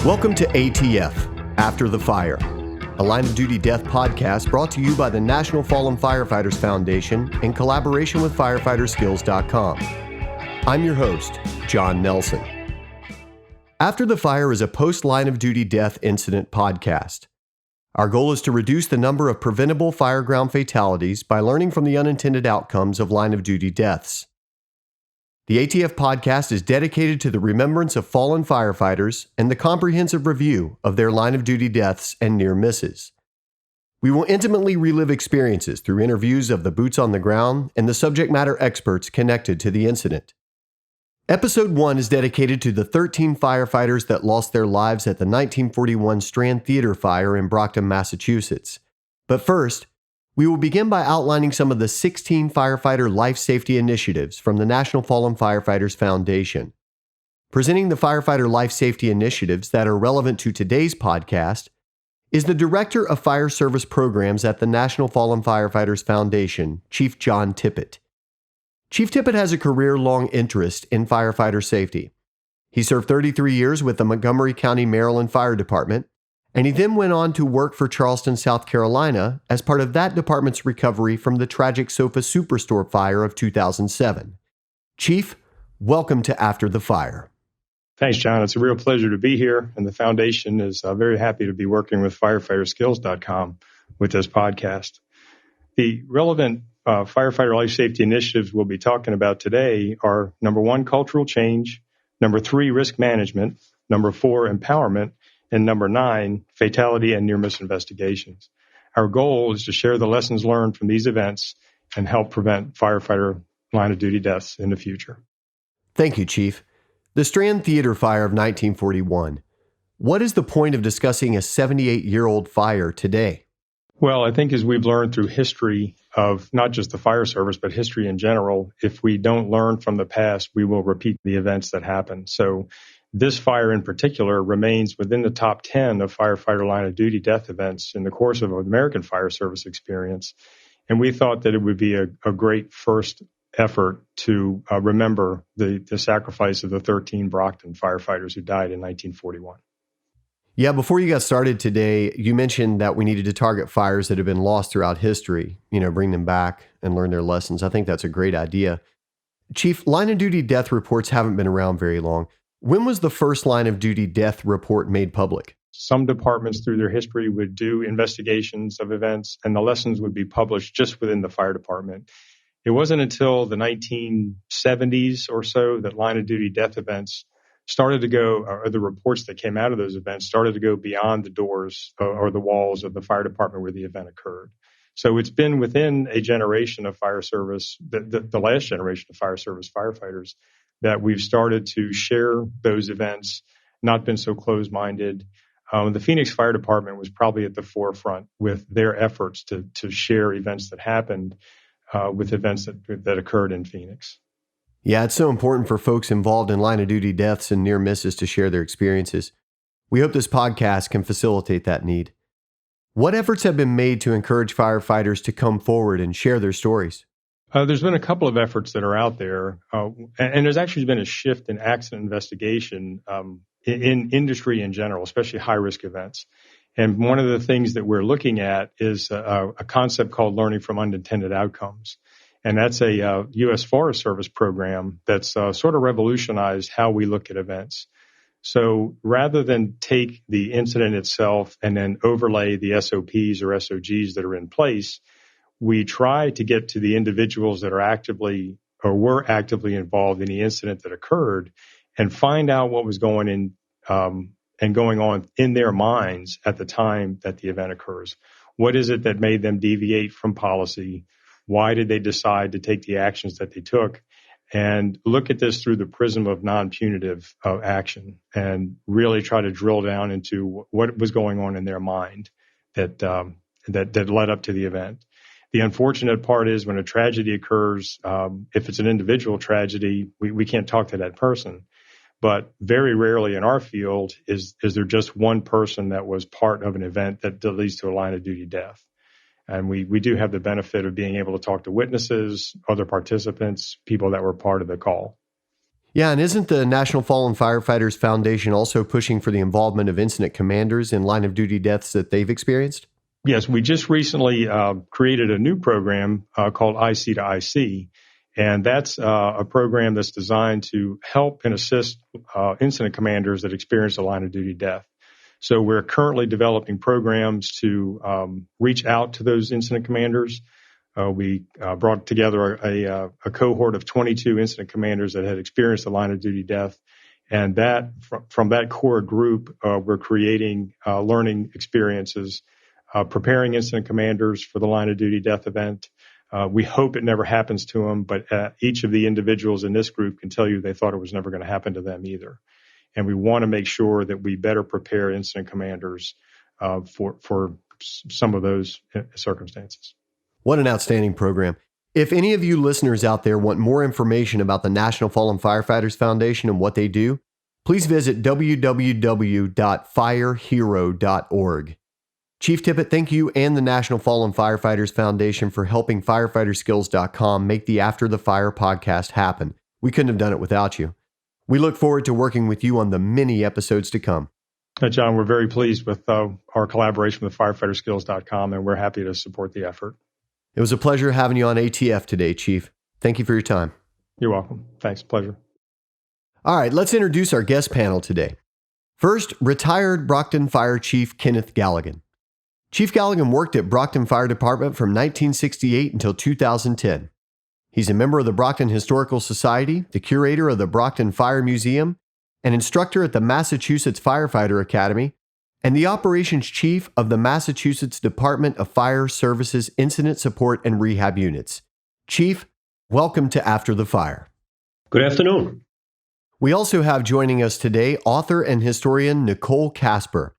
Welcome to ATF, After the Fire, a line of duty death podcast brought to you by the National Fallen Firefighters Foundation in collaboration with firefighterskills.com. I'm your host, John Nelson. After the Fire is a post-line of duty death incident podcast. Our goal is to reduce the number of preventable fireground fatalities by learning from the unintended outcomes of line of duty deaths. The ATF podcast is dedicated to the remembrance of fallen firefighters and the comprehensive review of their line of duty deaths and near misses. We will intimately relive experiences through interviews of the boots on the ground and the subject matter experts connected to the incident. Episode 1 is dedicated to the 13 firefighters that lost their lives at the 1941 Strand Theater fire in Brockton, Massachusetts. But first, we will begin by outlining some of the 16 firefighter life safety initiatives from the National Fallen Firefighters Foundation. Presenting the firefighter life safety initiatives that are relevant to today's podcast is the Director of Fire Service Programs at the National Fallen Firefighters Foundation, Chief John Tippett. Chief Tippett has a career-long interest in firefighter safety. He served 33 years with the Montgomery County, Maryland Fire Department, and he then went on to work for Charleston, South Carolina, as part of that department's recovery from the tragic Sofa Superstore fire of 2007. Chief, welcome to After the Fire. Thanks, John. It's a real pleasure to be here, and the Foundation is very happy to be working with firefighterskills.com with this podcast. The relevant firefighter life safety initiatives we'll be talking about today are number 1, cultural change, number 3, risk management, number 4, empowerment, and number 9, fatality and near-miss investigations. Our goal is to share the lessons learned from these events and help prevent firefighter line-of-duty deaths in the future. Thank you, Chief. The Strand Theater fire of 1941. What is the point of discussing a 78-year-old fire today? Well, I think as we've learned through history of not just the fire service, but history in general, if we don't learn from the past, we will repeat the events that happened. So this fire in particular remains within the top 10 of firefighter line of duty death events in the course of American fire service experience. And we thought that it would be a great first effort to remember the sacrifice of the 13 Brockton firefighters who died in 1941. Yeah, before you got started today, you mentioned that we needed to target fires that have been lost throughout history, bring them back and learn their lessons. I think that's a great idea. Chief, line of duty death reports haven't been around very long. When was the first line of duty death report made public? Some departments through their history would do investigations of events, and the lessons would be published just within the fire department. It wasn't until the 1970s or so that line of duty death events started to go, or the reports that came out of those events started to go beyond the doors or the walls of the fire department where the event occurred. So it's been within a generation of fire service, the last generation of fire service firefighters, that we've started to share those events, not been so closed-minded. The Phoenix Fire Department was probably at the forefront with their efforts to share events that happened with events that occurred in Phoenix. Yeah, it's so important for folks involved in line of duty deaths and near misses to share their experiences. We hope this podcast can facilitate that need. What efforts have been made to encourage firefighters to come forward and share their stories? There's been a couple of efforts that are out there, and there's actually been a shift in accident investigation in industry in general, especially high-risk events. And one of the things that we're looking at is a concept called learning from unintended outcomes. And that's a U.S. Forest Service program that's sort of revolutionized how we look at events. So rather than take the incident itself and then overlay the SOPs or SOGs that are in place, we try to get to the individuals that are actively or were actively involved in the incident that occurred and find out what was going on in their minds at the time that the event occurs. What is it that made them deviate from policy? Why did they decide to take the actions that they took? And look at this through the prism of non-punitive action and really try to drill down into what was going on in their mind that led up to the event. The unfortunate part is when a tragedy occurs, if it's an individual tragedy, we can't talk to that person. But very rarely in our field is there just one person that was part of an event that leads to a line of duty death. And we do have the benefit of being able to talk to witnesses, other participants, people that were part of the call. Yeah, and isn't the National Fallen Firefighters Foundation also pushing for the involvement of incident commanders in line of duty deaths that they've experienced? Yes, we just recently created a new program called IC to IC, and that's a program that's designed to help and assist incident commanders that experience a line of duty death. So we're currently developing programs to reach out to those incident commanders. We brought together a cohort of 22 incident commanders that had experienced a line of duty death. And that from that core group, we're creating learning experiences, preparing incident commanders for the line of duty death event. We hope it never happens to them, but each of the individuals in this group can tell you they thought it was never going to happen to them either. And we want to make sure that we better prepare incident commanders for some of those circumstances. What an outstanding program. If any of you listeners out there want more information about the National Fallen Firefighters Foundation and what they do, please visit www.firehero.org. Chief Tippett, thank you and the National Fallen Firefighters Foundation for helping firefighterskills.com make the After the Fire podcast happen. We couldn't have done it without you. We look forward to working with you on the many episodes to come. John, we're very pleased with our collaboration with firefighterskills.com, and we're happy to support the effort. It was a pleasure having you on ATF today, Chief. Thank you for your time. You're welcome. Thanks. Pleasure. All right, let's introduce our guest panel today. First, retired Brockton Fire Chief Kenneth Galligan. Chief Galligan worked at Brockton Fire Department from 1968 until 2010. He's a member of the Brockton Historical Society, the curator of the Brockton Fire Museum, an instructor at the Massachusetts Firefighter Academy, and the operations chief of the Massachusetts Department of Fire Services Incident Support and Rehab Units. Chief, welcome to After the Fire. Good afternoon. We also have joining us today author and historian Nicole Casper.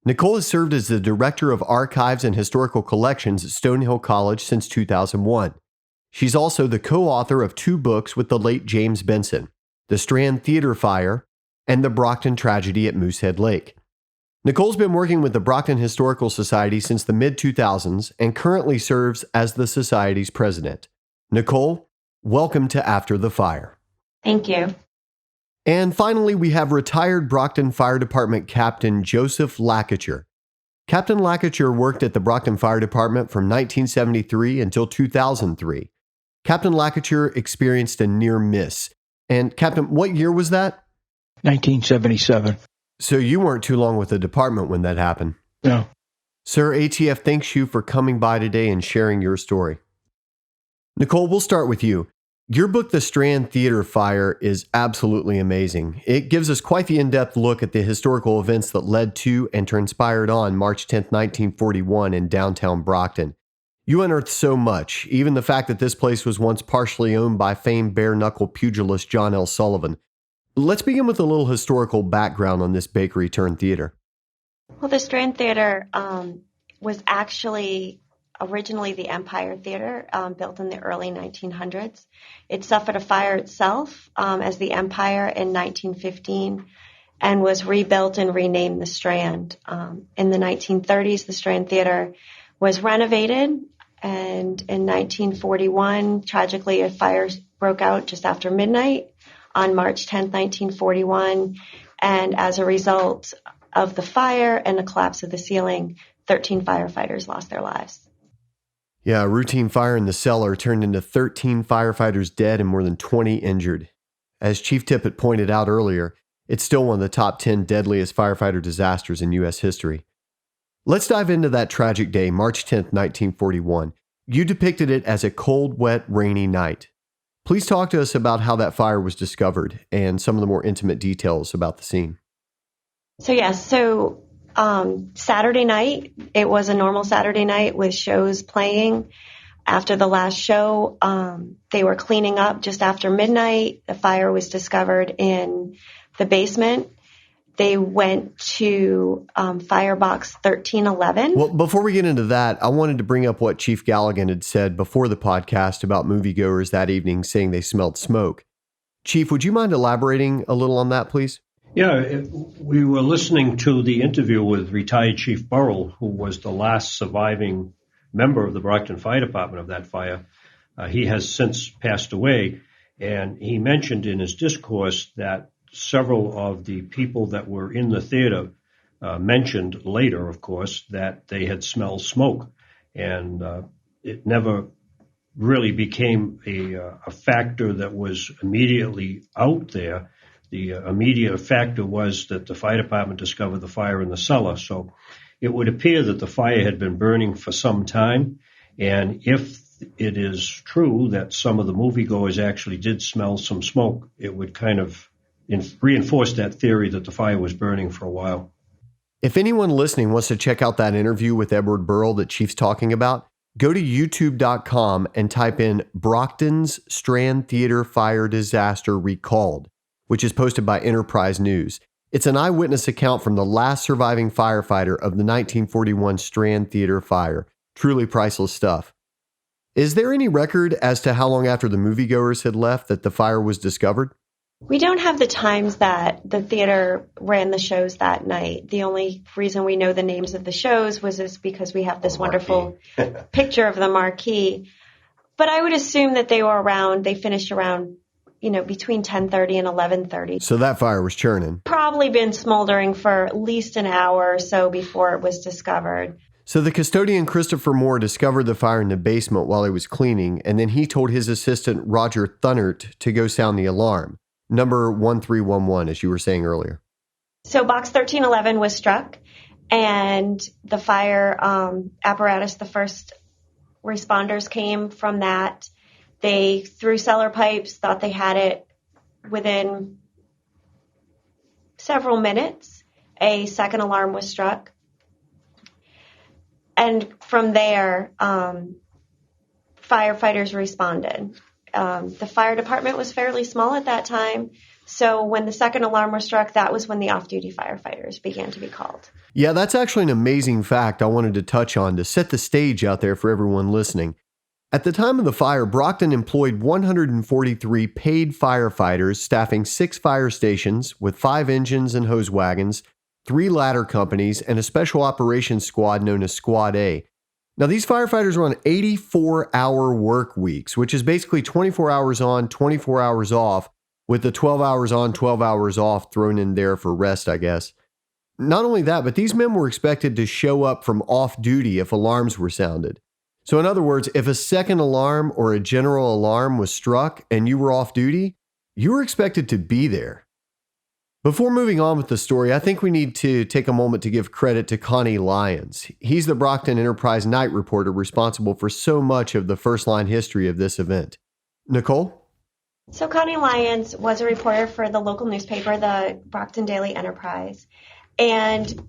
Nicole has served as the Director of Archives and Historical Collections at Stonehill College since 2001. She's also the co-author of 2 books with the late James Benson, The Strand Theater Fire and The Brockton Tragedy at Moosehead Lake. Nicole's been working with the Brockton Historical Society since the mid-2000s and currently serves as the Society's president. Nicole, welcome to After the Fire. Thank you. And finally, we have retired Brockton Fire Department Captain Joseph Lacouture. Captain Lacouture worked at the Brockton Fire Department from 1973 until 2003. Captain Lacouture experienced a near miss. And Captain, what year was that? 1977. So you weren't too long with the department when that happened. No. Sir, ATF thanks you for coming by today and sharing your story. Nicole, we'll start with you. Your book, The Strand Theater Fire, is absolutely amazing. It gives us quite the in-depth look at the historical events that led to and transpired on March 10, 1941 in downtown Brockton. You unearthed so much, even the fact that this place was once partially owned by famed bare-knuckle pugilist John L. Sullivan. Let's begin with a little historical background on this bakery-turned-theater. Well, the Strand Theater was actually originally the Empire Theater, built in the early 1900s. It suffered a fire itself as the Empire in 1915 and was rebuilt and renamed the Strand. In the 1930s, the Strand Theater was renovated, and in 1941, tragically, a fire broke out just after midnight on March 10, 1941, and as a result of the fire and the collapse of the ceiling, 13 firefighters lost their lives. Yeah, a routine fire in the cellar turned into 13 firefighters dead and more than 20 injured. As Chief Tippett pointed out earlier, it's still one of the top 10 deadliest firefighter disasters in U.S. history. Let's dive into that tragic day, March 10, 1941. You depicted it as a cold, wet, rainy night. Please talk to us about how that fire was discovered and some of the more intimate details about the scene. So Saturday night, it was a normal Saturday night with shows playing. After the last show, they were cleaning up just after midnight. The fire was discovered in the basement. They went to Firebox 1311. Well, before we get into that, I wanted to bring up what Chief Galligan had said before the podcast about moviegoers that evening saying they smelled smoke. Chief, would you mind elaborating a little on that, please? Yeah, we were listening to the interview with retired Chief Burrell, who was the last surviving member of the Brockton Fire Department of that fire. He has since passed away. And he mentioned in his discourse that several of the people that were in the theater mentioned later, of course, that they had smelled smoke. And it never really became a factor that was immediately out there. The immediate factor was that the fire department discovered the fire in the cellar. So it would appear that the fire had been burning for some time. And if it is true that some of the moviegoers actually did smell some smoke, it would kind of reinforce that theory that the fire was burning for a while. If anyone listening wants to check out that interview with Edward Burrell that Chief's talking about, go to youtube.com and type in Brockton's Strand Theater Fire Disaster Recalled, which is posted by Enterprise News. It's an eyewitness account from the last surviving firefighter of the 1941 Strand Theater fire. Truly priceless stuff. Is there any record as to how long after the moviegoers had left that the fire was discovered? We don't have the times that the theater ran the shows that night. The only reason we know the names of the shows was because we have this wonderful picture of the marquee. But I would assume that they finished around, between 10:30 and 11:30. So that fire was churning. Probably been smoldering for at least an hour or so before it was discovered. So the custodian, Christopher Moore, discovered the fire in the basement while he was cleaning, and then he told his assistant, Roger Thunnert, to go sound the alarm. Number 1311, as you were saying earlier. So box 1311 was struck, and the fire apparatus, the first responders came from that. They threw cellar pipes, thought they had it within several minutes. A second alarm was struck. And from there, firefighters responded. The fire department was fairly small at that time. So when the second alarm was struck, that was when the off-duty firefighters began to be called. Yeah, that's actually an amazing fact I wanted to touch on to set the stage out there for everyone listening. At the time of the fire, Brockton employed 143 paid firefighters staffing 6 fire stations with 5 engines and hose wagons, 3 ladder companies, and a special operations squad known as Squad A. Now, these firefighters were on 84-hour work weeks, which is basically 24 hours on, 24 hours off, with the 12 hours on, 12 hours off thrown in there for rest, I guess. Not only that, but these men were expected to show up from off-duty if alarms were sounded. So in other words, if a second alarm or a general alarm was struck and you were off-duty, you were expected to be there. Before moving on with the story, I think we need to take a moment to give credit to Connie Lyons. He's the Brockton Enterprise night reporter responsible for so much of the first-line history of this event. Nicole? So Connie Lyons was a reporter for the local newspaper, the Brockton Daily Enterprise. And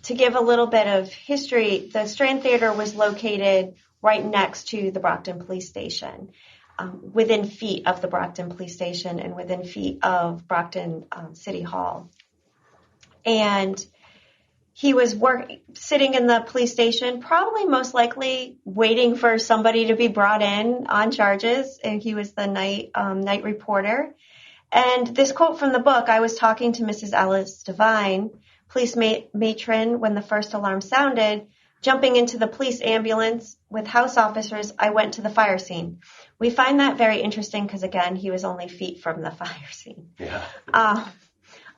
to give a little bit of history, the Strand Theater was located right next to the Brockton Police Station. Within feet of the Brockton Police Station and within feet of Brockton City Hall. And he was sitting in the police station, probably most likely waiting for somebody to be brought in on charges. And he was the night reporter. And this quote from the book, I was talking to Mrs. Alice Devine, police matron, when the first alarm sounded. Jumping into the police ambulance with house officers, I went to the fire scene. We find that very interesting because, again, he was only feet from the fire scene. Yeah.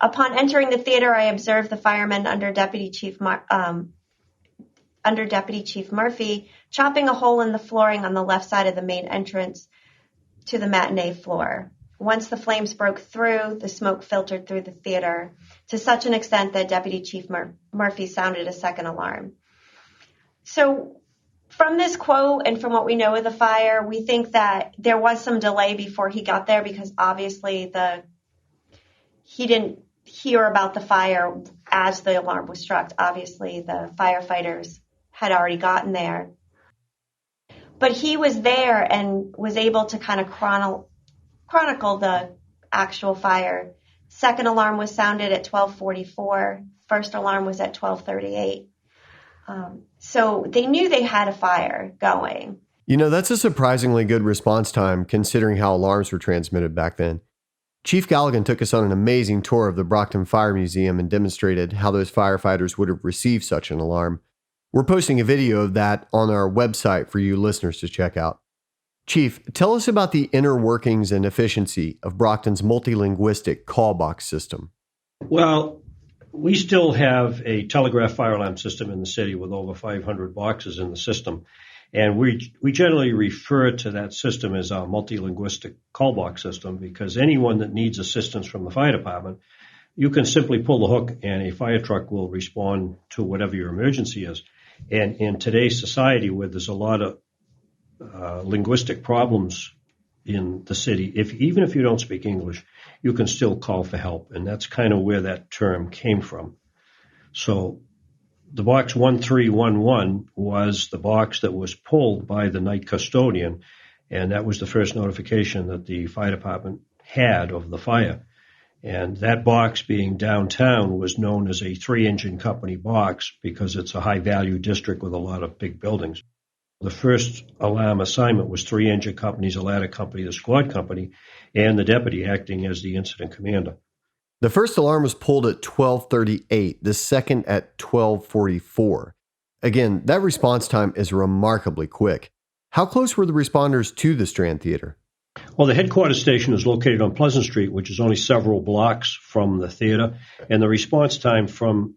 Upon entering the theater, I observed the firemen under Deputy Chief Murphy chopping a hole in the flooring on the left side of the main entrance to the matinee floor. Once the flames broke through, the smoke filtered through the theater to such an extent that Deputy Chief Murphy sounded a second alarm. So from this quote and from what we know of the fire, we think that there was some delay before he got there because obviously he didn't hear about the fire as the alarm was struck. Obviously, the firefighters had already gotten there. But he was there and was able to kind of chronicle the actual fire. Second alarm was sounded at 12:44. First alarm was at 12:38. So they knew they had a fire going. You know, that's a surprisingly good response time considering how alarms were transmitted back then. Chief Galligan took us on an amazing tour of the Brockton Fire Museum and demonstrated how those firefighters would have received such an alarm. We're posting a video of that on our website for you listeners to check out. Chief, tell us about the inner workings and efficiency of Brockton's multilinguistic call box system. Well, we still have a telegraph fire alarm system in the city with over 500 boxes in the system. And we generally refer to that system as our multilinguistic call box system because anyone that needs assistance from the fire department, you can simply pull the hook and a fire truck will respond to whatever your emergency is. And in today's society where there's a lot of linguistic problems in the city, even if you don't speak English, you can still call for help. And that's kind of where that term came from. So the box 1311 was the box that was pulled by the night custodian, and that was the first notification that the fire department had of the fire. And that box being downtown was known as a 3-engine company box because it's a high-value district with a lot of big buildings. The first alarm assignment was 3 engine companies, a ladder company, the squad company, and the deputy acting as the incident commander. The first alarm was pulled at 12:38, the second at 12:44. Again, that response time is remarkably quick. How close were the responders to the Strand Theater? Well, the headquarters station is located on Pleasant Street, which is only several blocks from the theater, and the response time from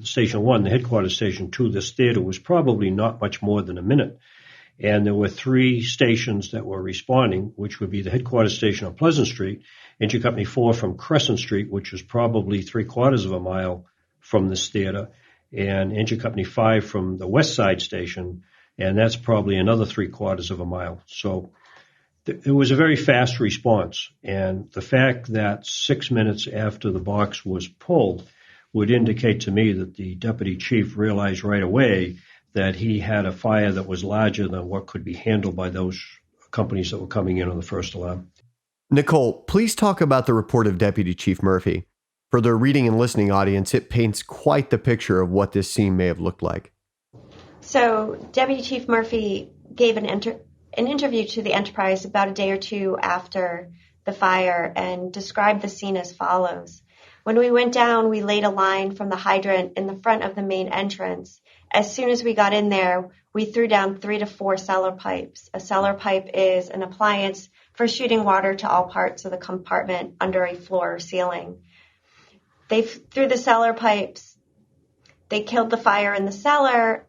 Station 1, the headquarters station, to this theater was probably not much more than a minute. And there were 3 stations that were responding, which would be the headquarters station on Pleasant Street, Engine Company 4 from Crescent Street, which was probably 3/4 of a mile from this theater, and Engine Company 5 from the West Side Station, and that's probably another 3/4 of a mile. So it was a very fast response, and the fact that 6 minutes after the box was pulled would indicate to me that the deputy chief realized right away that he had a fire that was larger than what could be handled by those companies that were coming in on the first alarm. Nicole, please talk about the report of Deputy Chief Murphy. For the reading and listening audience, it paints quite the picture of what this scene may have looked like. So Deputy Chief Murphy gave an interview to the Enterprise about a day or two after the fire and described the scene as follows. When we went down, we laid a line from the hydrant in the front of the main entrance. As soon as we got in there, we threw down 3 to 4 cellar pipes. A cellar pipe is an appliance for shooting water to all parts of the compartment under a floor or ceiling. They threw the cellar pipes. They killed the fire in the cellar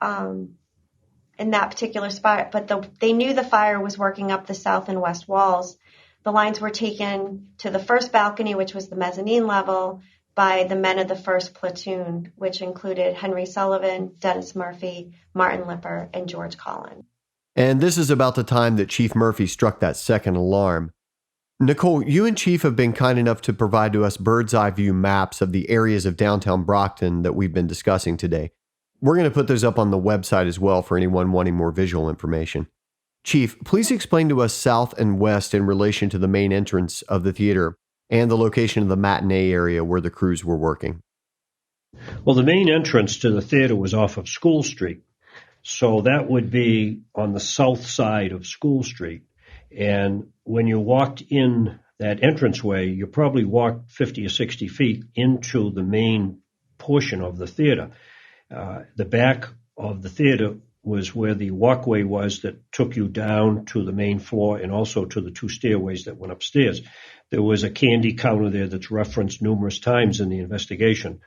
in that particular spot, but they knew the fire was working up the south and west walls. The lines were taken to the first balcony, which was the mezzanine level, by the men of the first platoon, which included Henry Sullivan, Dennis Murphy, Martin Lipper, and George Collin. And this is about the time that Chief Murphy struck that second alarm. Nicole, you and Chief have been kind enough to provide to us bird's eye view maps of the areas of downtown Brockton that we've been discussing today. We're going to put those up on the website as well for anyone wanting more visual information. Chief, please explain to us south and west in relation to the main entrance of the theater and the location of the matinee area where the crews were working. Well, the main entrance to the theater was off of School Street. So that would be on the south side of School Street. And when you walked in that entranceway, you probably walked 50 or 60 feet into the main portion of the theater. The back of the theater was where the walkway was that took you down to the main floor and also to the 2 stairways that went upstairs. There was a candy counter there that's referenced numerous times in the investigation.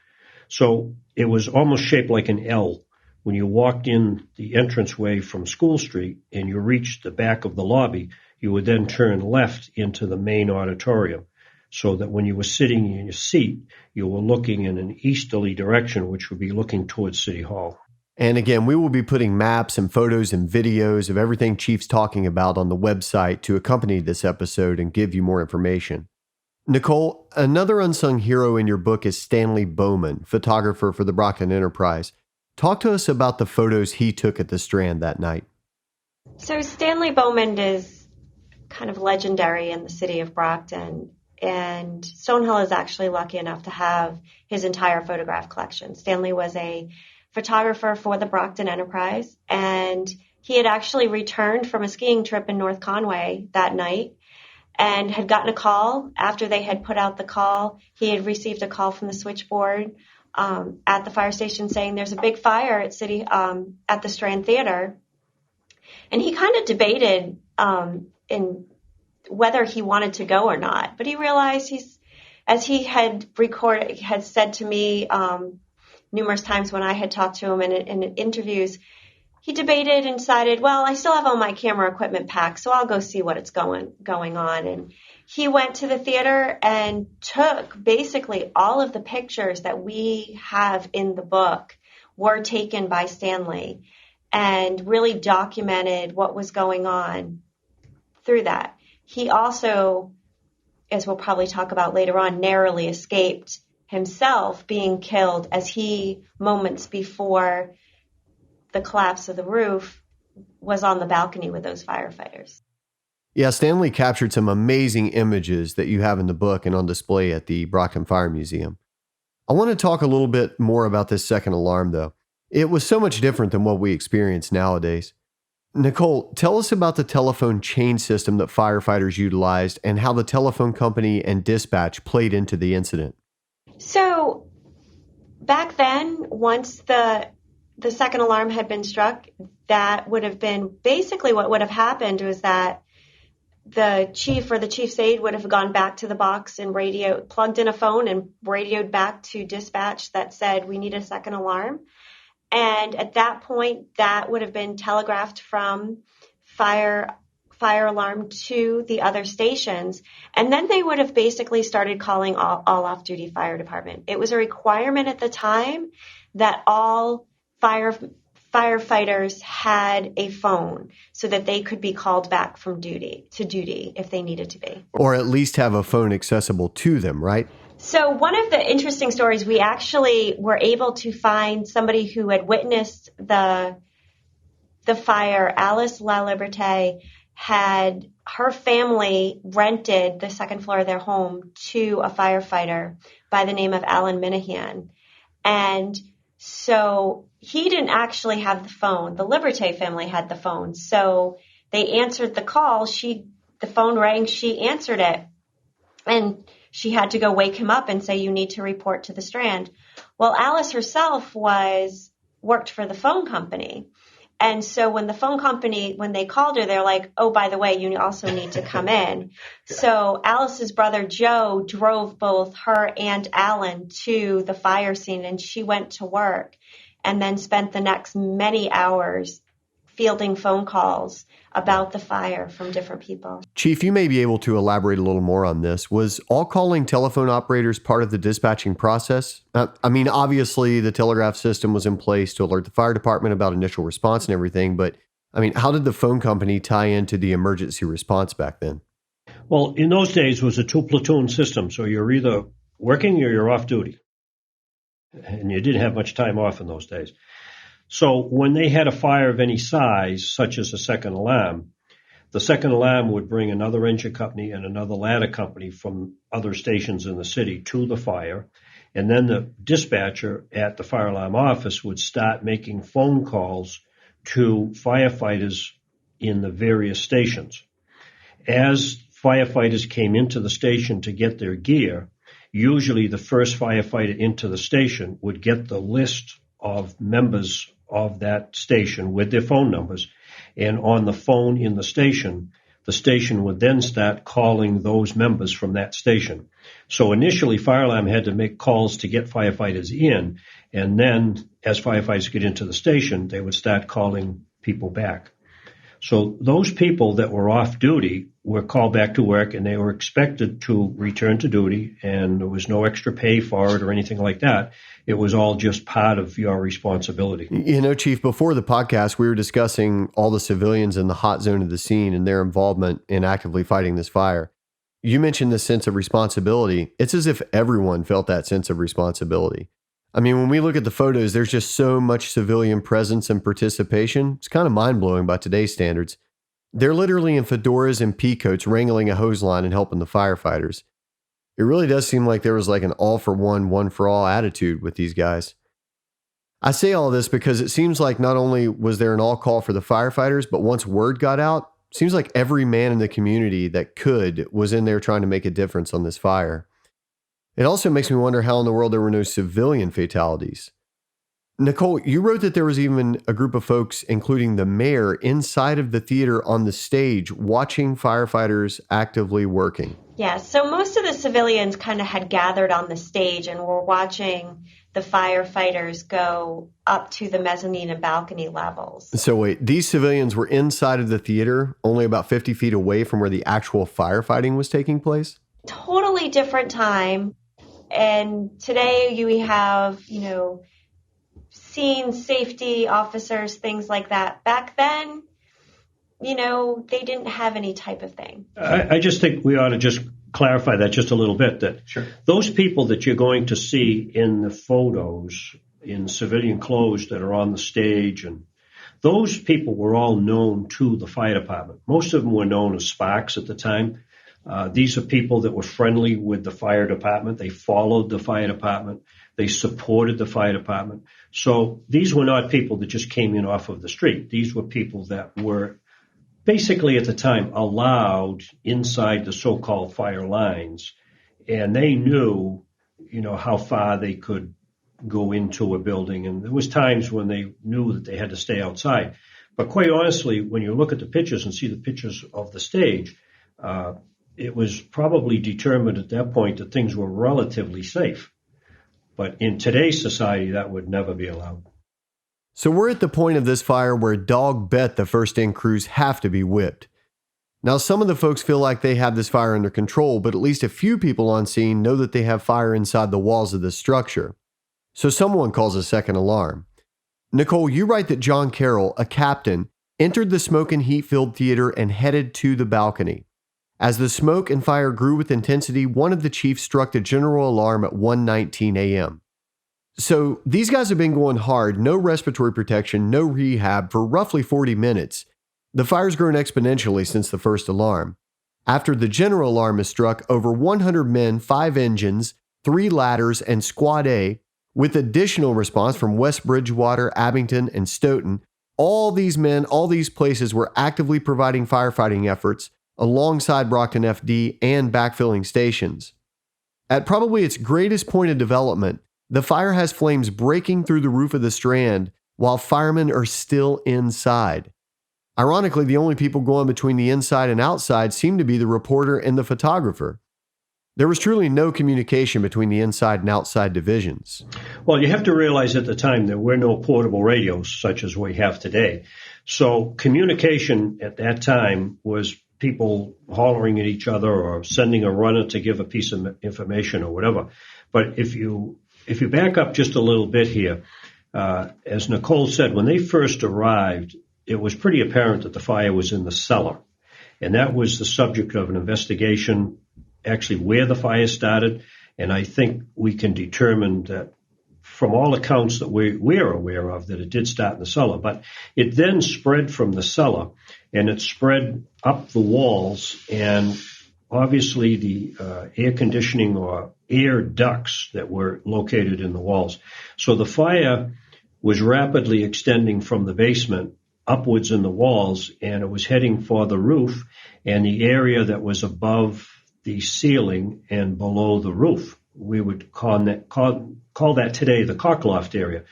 So it was almost shaped like an L. When you walked in the entranceway from School Street and you reached the back of the lobby, you would then turn left into the main auditorium, so that when you were sitting in your seat, you were looking in an easterly direction, which would be looking towards City Hall. And again, we will be putting maps and photos and videos of everything Chief's talking about on the website to accompany this episode and give you more information. Nicole, another unsung hero in your book is Stanley Bowman, photographer for the Brockton Enterprise. Talk to us about the photos he took at the Strand that night. So Stanley Bowman is kind of legendary in the city of Brockton, and Stonehill is actually lucky enough to have his entire photograph collection. Stanley was a photographer for the Brockton Enterprise, and he had actually returned from a skiing trip in North Conway that night and had gotten a call. After they had put out the call, he had received a call from the switchboard at the fire station saying there's a big fire at the Strand Theater. And he kind of debated in whether he wanted to go or not. But he realized as he had said to me numerous times when I had talked to him in interviews, he debated and decided, well, I still have all my camera equipment packed, so I'll go see what it's going on. And he went to the theater and took basically all of the pictures that we have in the book were taken by Stanley and really documented what was going on through that. He also, as we'll probably talk about later on, narrowly escaped himself being killed as he, moments before the collapse of the roof, was on the balcony with those firefighters. Yeah, Stanley captured some amazing images that you have in the book and on display at the Brockton Fire Museum. I want to talk a little bit more about this second alarm, though. It was so much different than what we experience nowadays. Nicole, tell us about the telephone chain system that firefighters utilized and how the telephone company and dispatch played into the incident. So back then, once the second alarm had been struck, that would have been basically what would have happened was that the chief or the chief's aide would have gone back to the box and plugged in a phone and radioed back to dispatch that said, we need a second alarm. And at that point, that would have been telegraphed from fire alarm to the other stations. And then they would have basically started calling all off-duty fire department. It was a requirement at the time that all firefighters had a phone so that they could be called back from duty if they needed to be. Or at least have a phone accessible to them, right? So one of the interesting stories, we actually were able to find somebody who had witnessed the fire. Alice LaLiberte had her family rented the second floor of their home to a firefighter by the name of Alan Minahan. And so he didn't actually have the phone. The Liberté family had the phone. So they answered the call. The phone rang. She answered it. And she had to go wake him up and say, you need to report to the Strand. Well, Alice herself worked for the phone company. And so when they called her, they're like, oh, by the way, you also need to come in. So Alice's brother, Joe, drove both her and Alan to the fire scene, and she went to work and then spent the next many hours fielding phone calls about the fire from different people. Chief, you may be able to elaborate a little more on this. Was all calling telephone operators part of the dispatching process? Obviously the telegraph system was in place to alert the fire department about initial response and everything, but how did the phone company tie into the emergency response back then? Well, in those days it was a 2-platoon system, so you're either working or you're off duty. And you didn't have much time off in those days. So when they had a fire of any size, such as a second alarm, the second alarm would bring another engine company and another ladder company from other stations in the city to the fire. And then the dispatcher at the fire alarm office would start making phone calls to firefighters in the various stations. As firefighters came into the station to get their gear, usually the first firefighter into the station would get the list of members of that station with their phone numbers. And on the phone in the station would then start calling those members from that station. So initially, fire alarm had to make calls to get firefighters in. And then as firefighters get into the station, they would start calling people back. So those people that were off duty were called back to work, and they were expected to return to duty, and there was no extra pay for it or anything like that. It was all just part of your responsibility. Chief, before the podcast, we were discussing all the civilians in the hot zone of the scene and their involvement in actively fighting this fire. You mentioned the sense of responsibility. It's as if everyone felt that sense of responsibility. When we look at the photos, there's just so much civilian presence and participation. It's kind of mind-blowing by today's standards. They're literally in fedoras and pea coats wrangling a hose line and helping the firefighters. It really does seem like there was like an all-for-one, one-for-all attitude with these guys. I say all this because it seems like not only was there an all call for the firefighters, but once word got out, it seems like every man in the community that could was in there trying to make a difference on this fire. It also makes me wonder how in the world there were no civilian fatalities. Nicole, you wrote that there was even a group of folks, including the mayor, inside of the theater on the stage watching firefighters actively working. Yeah, so most of the civilians kind of had gathered on the stage and were watching the firefighters go up to the mezzanine and balcony levels. So wait, these civilians were inside of the theater, only about 50 feet away from where the actual firefighting was taking place? Totally different time. And today we have, scene safety officers, things like that. Back then, they didn't have any type of thing. I just think we ought to just clarify that just a little bit, that those people that you're going to see in the photos in civilian clothes that are on the stage, and those people were all known to the fire department. Most of them were known as Sparks at the time. These are people that were friendly with the fire department. They followed the fire department. They supported the fire department. So these were not people that just came in off of the street. These were people that were basically at the time allowed inside the so-called fire lines. And they knew, how far they could go into a building. And there was times when they knew that they had to stay outside. But quite honestly, when you look at the pictures and see the pictures of the stage, it was probably determined at that point that things were relatively safe. But in today's society, that would never be allowed. So we're at the point of this fire where dog bet the first in crews have to be whipped. Now, some of the folks feel like they have this fire under control, but at least a few people on scene know that they have fire inside the walls of the structure. So someone calls a second alarm. Nicole, you write that John Carroll, a captain, entered the smoke and heat-filled theater and headed to the balcony. As the smoke and fire grew with intensity, one of the chiefs struck the general alarm at 1:19 a.m. So these guys have been going hard, no respiratory protection, no rehab for roughly 40 minutes. The fire's grown exponentially since the first alarm. After the general alarm is struck, over 100 men, 5 engines, 3 ladders, and Squad A, with additional response from West Bridgewater, Abington, and Stoughton, all these men, all these places were actively providing firefighting efforts alongside Brockton FD and backfilling stations. At probably its greatest point of development, the fire has flames breaking through the roof of the Strand while firemen are still inside. Ironically, the only people going between the inside and outside seem to be the reporter and the photographer. There was truly no communication between the inside and outside divisions. Well, you have to realize at the time there were no portable radios such as we have today. So communication at that time was people hollering at each other or sending a runner to give a piece of information or whatever. But if you back up just a little bit here, as Nicole said, when they first arrived, it was pretty apparent that the fire was in the cellar. And that was the subject of an investigation, actually where the fire started. And I think we can determine that from all accounts that we're aware of, that it did start in the cellar. But it then spread from the cellar, and it spread up the walls, and obviously the air conditioning or air ducts that were located in the walls. So the fire was rapidly extending from the basement upwards in the walls, and it was heading for the roof and the area that was above the ceiling and below the roof. We would call that today the cockloft area.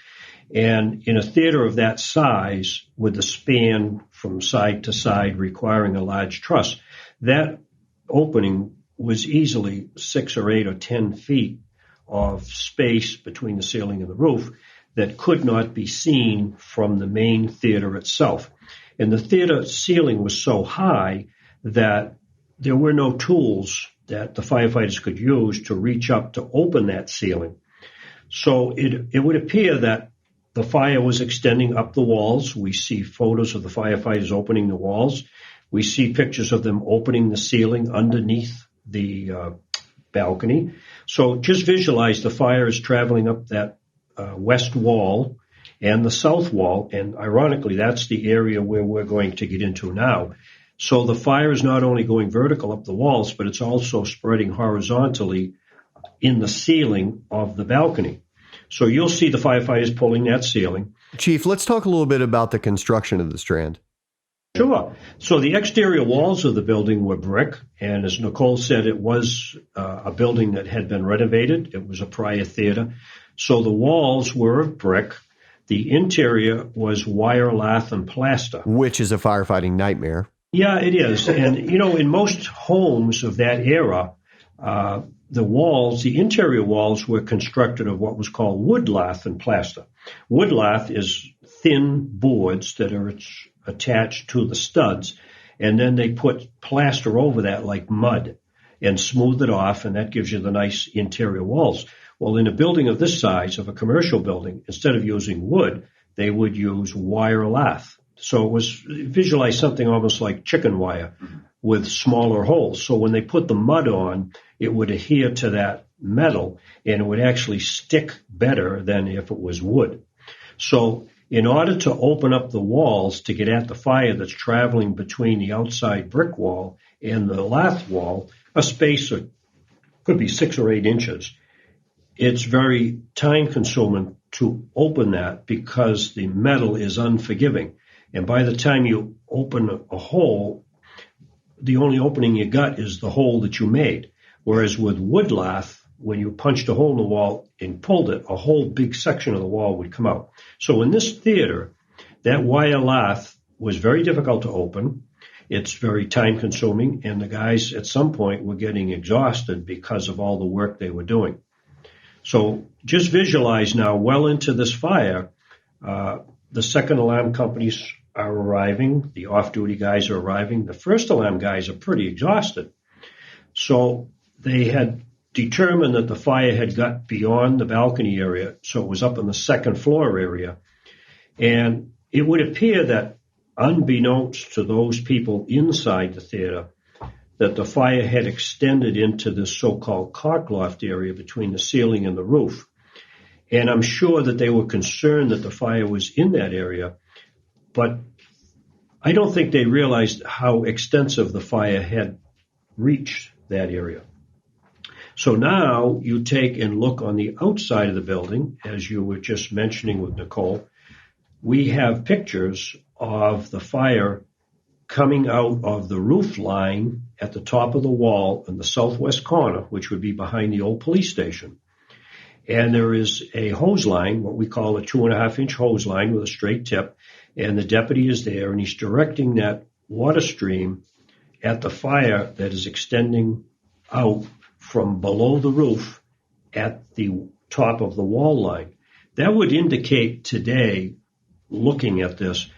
And in a theater of that size, with the span from side to side requiring a large truss, that opening was easily 6 or 8 or 10 feet of space between the ceiling and the roof that could not be seen from the main theater itself. And the theater ceiling was so high that there were no tools that the firefighters could use to reach up to open that ceiling. So it would appear that the fire was extending up the walls. We see photos of the firefighters opening the walls. We see pictures of them opening the ceiling underneath the balcony. So just visualize the fire is traveling up that west wall and the south wall, and ironically, that's the area where we're going to get into now. So the fire is not only going vertical up the walls, but it's also spreading horizontally in the ceiling of the balcony. So you'll see the firefighters pulling that ceiling. Chief, let's talk a little bit about the construction of the Strand. Sure. So the exterior walls of the building were brick, and as Nicole said, it was a building that had been renovated. It was a prior theater. So the walls were of brick. The interior was wire, lath, and plaster. Which is a firefighting nightmare. Yeah, it is. And, in most homes of that era, the interior walls were constructed of what was called wood lath and plaster. Wood lath is thin boards that are attached to the studs, and then they put plaster over that like mud and smooth it off, and that gives you the nice interior walls. Well, in a building of this size, of a commercial building, instead of using wood, they would use wire lath. So visualize something almost like chicken wire with smaller holes. So when they put the mud on, it would adhere to that metal, and it would actually stick better than if it was wood. So in order to open up the walls to get at the fire that's traveling between the outside brick wall and the lath wall, a space of could be 6 or 8 inches, it's very time consuming to open that because the metal is unforgiving. And by the time you open a hole, the only opening you got is the hole that you made. Whereas with wood lath, when you punched a hole in the wall and pulled it, a whole big section of the wall would come out. So in this theater, that wire lath was very difficult to open. It's very time consuming, and the guys at some point were getting exhausted because of all the work they were doing. So just visualize now, well into this fire, the second alarm companies are arriving, the off-duty guys are arriving, the first alarm guys are pretty exhausted. So they had determined that the fire had got beyond the balcony area, so it was up in the second floor area. And it would appear that, unbeknownst to those people inside the theater, that the fire had extended into this so-called cockloft area between the ceiling and the roof. And I'm sure that they were concerned that the fire was in that area, but I don't think they realized how extensive the fire had reached that area. So now you take and look on the outside of the building, as you were just mentioning with Nicole. We have pictures of the fire coming out of the roof line at the top of the wall in the southwest corner, which would be behind the old police station. And there is a hose line, what we call a 2.5-inch hose line with a straight tip, and the deputy is there, and he's directing that water stream at the fire that is extending out from below the roof at the top of the wall line. That would indicate today, looking at this,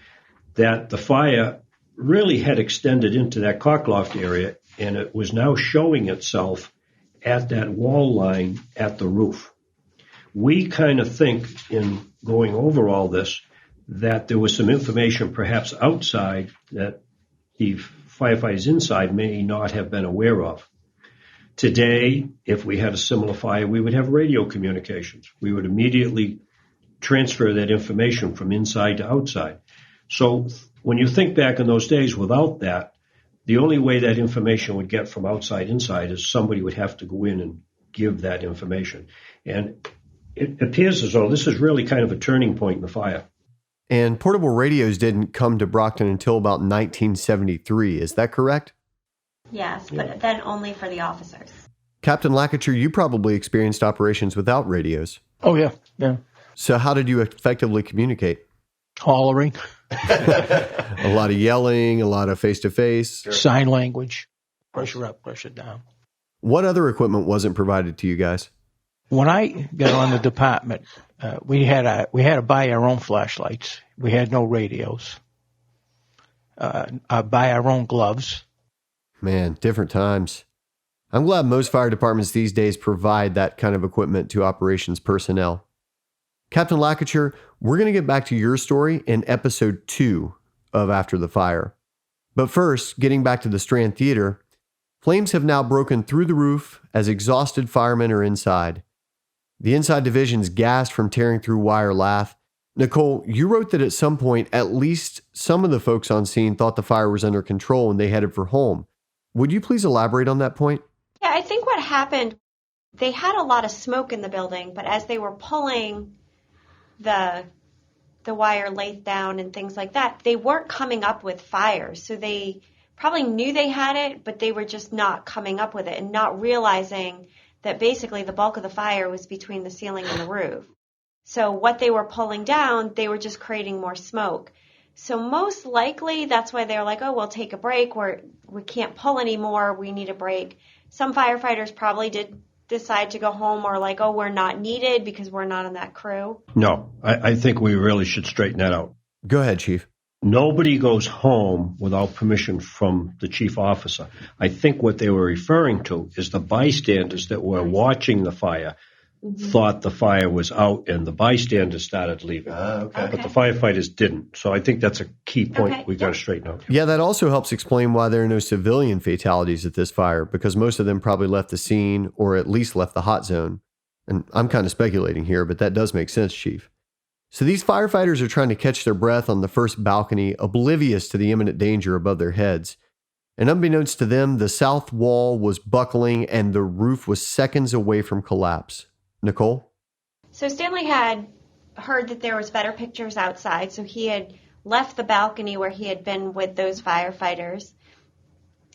that the fire really had extended into that cockloft area, and it was now showing itself at that wall line at the roof. We kind of think, in going over all this, that there was some information perhaps outside that the firefighters inside may not have been aware of. Today, if we had a similar fire, we would have radio communications. We would immediately transfer that information from inside to outside. So when you think back in those days, without that, the only way that information would get from outside inside is somebody would have to go in and give that information. And it appears as though this is really kind of a turning point in the fire. And portable radios didn't come to Brockton until about 1973. Is that correct? Yes, but then only for the officers. Captain Lacouture, you probably experienced operations without radios. Oh, yeah, yeah. So how did you effectively communicate? Hollering. A lot of yelling, a lot of face-to-face. Sure. Sign language. Pressure up, pressure down. What other equipment wasn't provided to you guys? When I got on the department, we had to buy our own flashlights. We had no radios. Buy our own gloves. Man, different times. I'm glad most fire departments these days provide that kind of equipment to operations personnel. Captain Lacouture, we're going to get back to your story in episode 2 of After the Fire. But first, getting back to the Strand Theater, flames have now broken through the roof as exhausted firemen are inside. The inside division's gassed from tearing through wire lath. Nicole, you wrote that at some point, at least some of the folks on scene thought the fire was under control and they headed for home. Would you please elaborate on that point? Yeah, I think what happened, they had a lot of smoke in the building, but as they were pulling the wire lath down and things like that, they weren't coming up with fire. So they probably knew they had it, but they were just not coming up with it and not realizing that basically the bulk of the fire was between the ceiling and the roof. So what they were pulling down, they were just creating more smoke. So most likely that's why they're like, oh, we'll take a break. We can't pull anymore. We need a break. Some firefighters probably did decide to go home, or like, oh, we're not needed because we're not on that crew. No, I think we really should straighten that out. Go ahead, Chief. Nobody goes home without permission from the chief officer. I think what they were referring to is the bystanders that were watching the fire thought the fire was out, and the bystanders started leaving. Okay. But the firefighters didn't. So I think that's a key point we've got to straighten out. Yeah, that also helps explain why there are no civilian fatalities at this fire, because most of them probably left the scene or at least left the hot zone. And I'm kind of speculating here, but that does make sense, Chief. So these firefighters are trying to catch their breath on the first balcony, oblivious to the imminent danger above their heads. And unbeknownst to them, the south wall was buckling and the roof was seconds away from collapse. Nicole? So Stanley had heard that there was better pictures outside, so he had left the balcony where he had been with those firefighters,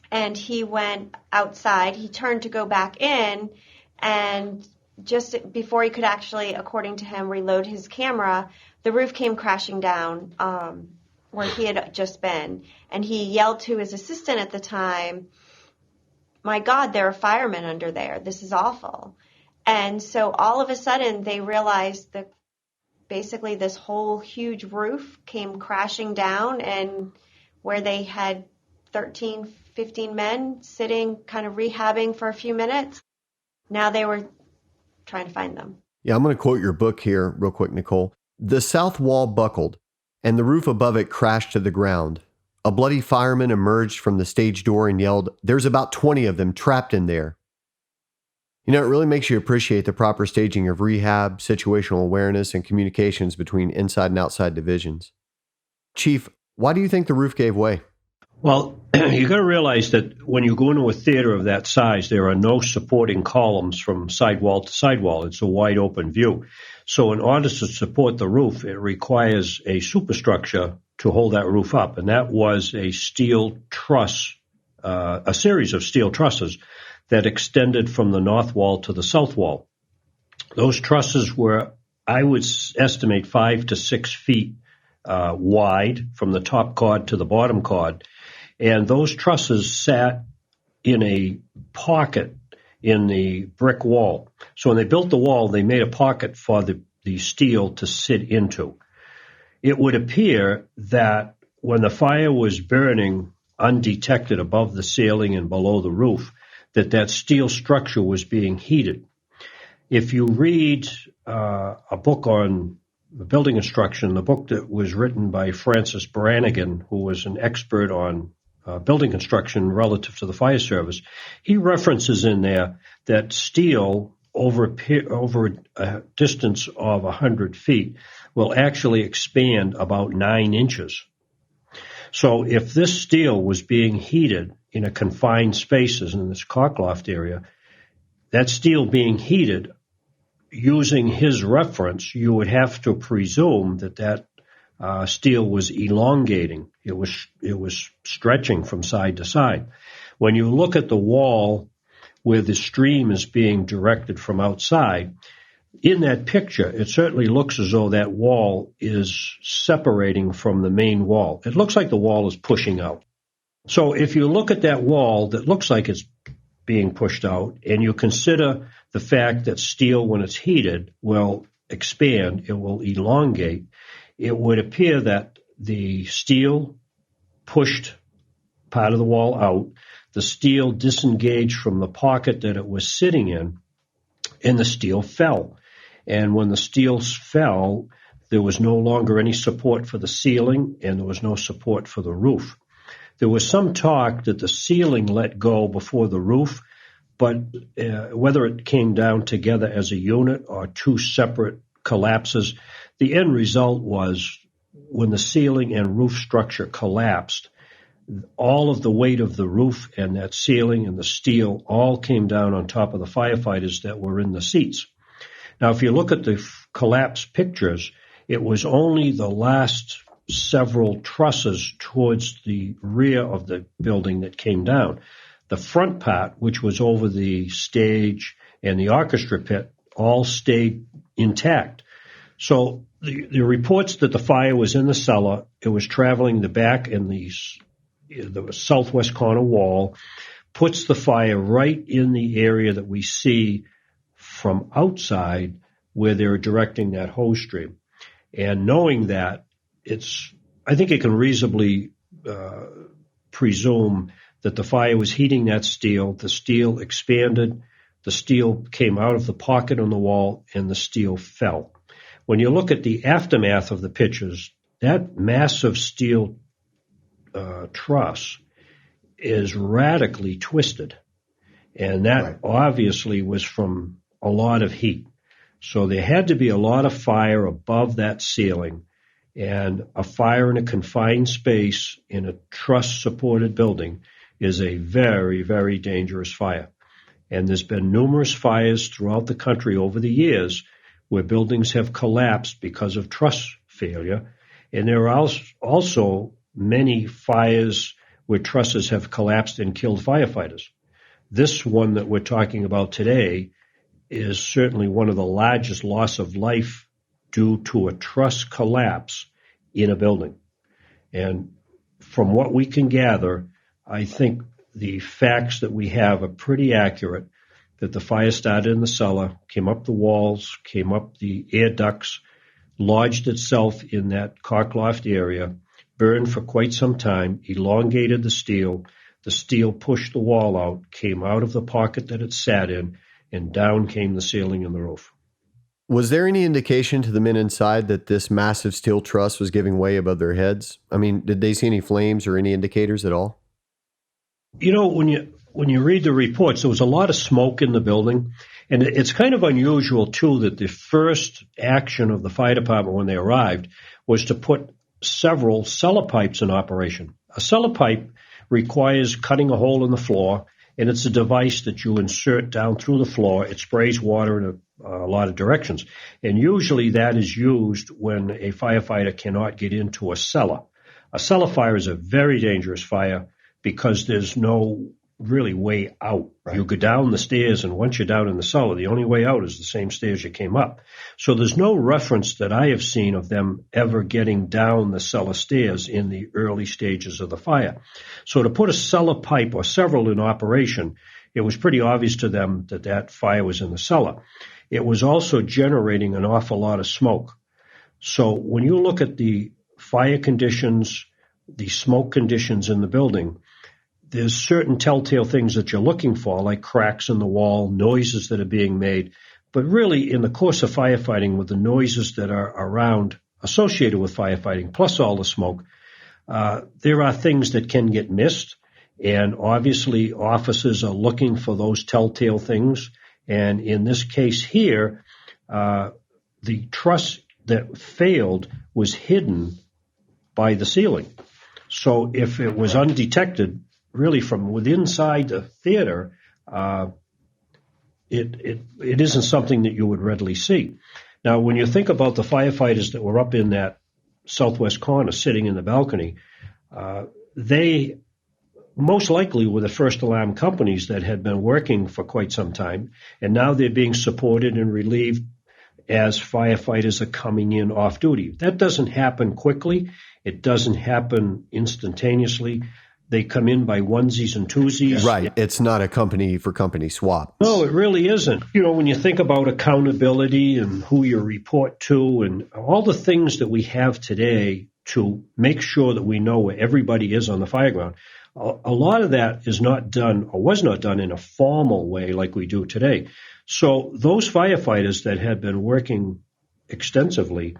and he went outside. He turned to go back in, and just before he could actually, according to him, reload his camera, the roof came crashing down where he had just been. And he yelled to his assistant at the time, "My God, there are firemen under there. This is awful." And so all of a sudden they realized that basically this whole huge roof came crashing down, and where they had 13, 15 men sitting kind of rehabbing for a few minutes, now they were trying to find them. Yeah, I'm going to quote your book here real quick, Nicole. The south wall buckled, and the roof above it crashed to the ground. A bloody fireman emerged from the stage door and yelled, "There's about 20 of them trapped in there." You know, it really makes you appreciate the proper staging of rehab, situational awareness, and communications between inside and outside divisions. Chief, why do you think the roof gave way? Well, you got to realize that when you go into a theater of that size, there are no supporting columns from sidewall to sidewall. It's a wide open view. So in order to support the roof, it requires a superstructure to hold that roof up. And that was a steel truss, a series of steel trusses that extended from the north wall to the south wall. Those trusses were, I would estimate, 5 to 6 feet wide from the top cord to the bottom cord. And those trusses sat in a pocket in the brick wall. So when they built the wall, they made a pocket for the steel to sit into. It would appear that when the fire was burning undetected above the ceiling and below the roof, that steel structure was being heated. If you read a book on building construction, the book that was written by Francis Brannigan, who was an expert on building construction relative to the fire service, he references in there that steel over a distance of 100 feet will actually expand about 9 inches. So if this steel was being heated in a confined spaces in this cockloft area, that steel being heated, using his reference, you would have to presume that steel was elongating. It was stretching from side to side. When you look at the wall where the stream is being directed from outside, in that picture, it certainly looks as though that wall is separating from the main wall. It looks like the wall is pushing out. So if you look at that wall that looks like it's being pushed out, and you consider the fact that steel, when it's heated, will expand, it will elongate, it would appear that the steel pushed part of the wall out, the steel disengaged from the pocket that it was sitting in, and the steel fell. And when the steel fell, there was no longer any support for the ceiling, and there was no support for the roof. There was some talk that the ceiling let go before the roof, but whether it came down together as a unit or 2 separate collapses, the end result was when the ceiling and roof structure collapsed, all of the weight of the roof and that ceiling and the steel all came down on top of the firefighters that were in the seats. Now, if you look at the collapse pictures, it was only the last several trusses towards the rear of the building that came down. The front part, which was over the stage and the orchestra pit, all stayed intact. So the reports that the fire was in the cellar, it was traveling the back and the southwest corner wall, puts the fire right in the area that we see from outside where they're directing that hose stream. And knowing that, I think it can reasonably presume that the fire was heating that steel. The steel expanded, the steel came out of the pocket on the wall, and the steel fell. When you look at the aftermath of the pictures, that massive steel truss is radically twisted. And that obviously was from a lot of heat. So there had to be a lot of fire above that ceiling, and a fire in a confined space in a truss-supported building is a very, very dangerous fire. And there's been numerous fires throughout the country over the years where buildings have collapsed because of truss failure. And there are also many fires where trusses have collapsed and killed firefighters. This one that we're talking about today is certainly one of the largest loss of life due to a truss collapse in a building. And from what we can gather, I think the facts that we have are pretty accurate, that the fire started in the cellar, came up the walls, came up the air ducts, lodged itself in that cockloft area, burned for quite some time, elongated the steel pushed the wall out, came out of the pocket that it sat in, and down came the ceiling and the roof. Was there any indication to the men inside that this massive steel truss was giving way above their heads? I mean, did they see any flames or any indicators at all? You know, when you read the reports, there was a lot of smoke in the building, and it's kind of unusual, too, that the first action of the fire department when they arrived was to put several cellar pipes in operation. A cellar pipe requires cutting a hole in the floor, and it's a device that you insert down through the floor. It sprays water in a lot of directions, and usually that is used when a firefighter cannot get into a cellar. A cellar fire is a very dangerous fire because there's no really way out. Right. You go down the stairs, and once you're down in the cellar, the only way out is the same stairs you came up. So there's no reference that I have seen of them ever getting down the cellar stairs in the early stages of the fire. So to put a cellar pipe or several in operation, it was pretty obvious to them that that fire was in the cellar. It was also generating an awful lot of smoke. So when you look at the fire conditions, the smoke conditions in the building, there's certain telltale things that you're looking for, like cracks in the wall, noises that are being made. But really, in the course of firefighting, with the noises that are around associated with firefighting, plus all the smoke, there are things that can get missed. And obviously, officers are looking for those telltale things. And in this case here, the truss that failed was hidden by the ceiling. So if it was undetected, really from within inside the theater, it isn't something that you would readily see. Now, when you think about the firefighters that were up in that southwest corner sitting in the balcony, they most likely were the first alarm companies that had been working for quite some time, and now they're being supported and relieved as firefighters are coming in off duty. That doesn't happen quickly. It doesn't happen instantaneously. They come in by onesies and twosies. Right. It's not a company for company swap. No, it really isn't. You know, when you think about accountability and who you report to and all the things that we have today to make sure that we know where everybody is on the fire ground, a lot of that is not done or was not done in a formal way like we do today. So those firefighters that had been working extensively,